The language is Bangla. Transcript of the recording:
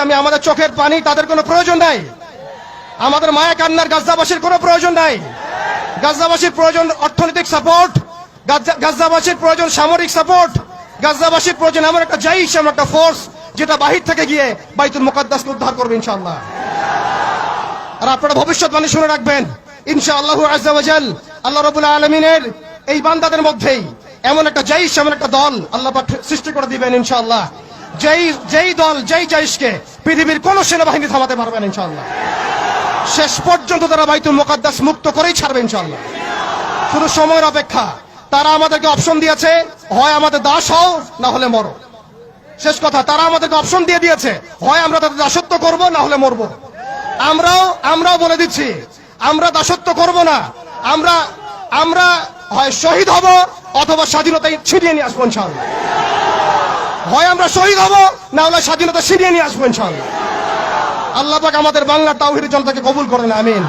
আমি, আমাদের চোখের পানি তাদের কোনো প্রয়োজন নাই, আমাদের মায়া কান্নার গাজাবাসীর কোনো প্রয়োজন নাই। গাজাবাসীর প্রয়োজন অর্থনৈতিক সাপোর্ট, গাজাবাসীর প্রয়োজন সামরিক সাপোর্ট, গাজাবাসীর প্রয়োজন এমন একটা জাইশ, এমন একটা ফোর্স যেটা বাহির থেকে গিয়ে বাইতুল মুকাদ্দাস উদ্ধার করবে ইনশাআল্লাহ। আর আপনারা ভবিষ্যৎবাণী শুনে রাখবেন, ইনশাআল্লাহু আযজা ওয়া জাল আল্লাহ রাব্বুল আলামিনের এই বান্দাদের মধ্যেই এমন একটা জাইশ, এমন একটা দল আল্লাহ পাক সৃষ্টি করে দিবেন ইনশাআল্লাহ। যেই দল, যেই জাইশকে পৃথিবীর কোন সেনাবাহিনী থামাতে পারবে না ইনশাআল্লাহ। শেষ পর্যন্ত তারা বাইতুল মুকাদ্দাস মুক্ত করেই ছাড়বে ইনশাআল্লাহ। শুধু সময়ের অপেক্ষা। তারা আমাদেরকে অপশন দিয়েছে, হয় আমাদের দাস হও না হলে মরো। শেষ কথা, তারা আমাদেরকে অপশন দিয়ে দিয়েছে, হয় আমরা তাদের দাসত্ব করব না হলে মরবো। আমরাও বলে দিচ্ছি, আমরা দাসত্ব করব না, আমরা হয় শহীদ হব অথবা স্বাধীনতা ছিনিয়ে নিয়ে আসবো ইনশাআল্লাহ। হয় আমরা শহীদ হব না হলে স্বাধীনতা ছিনিয়ে নিয়ে আসবো ইনশাআল্লাহ। আল্লাহ পাক আমাদের বাংলার তাওহীদের জনতাকে কবুল করেন, আমিন।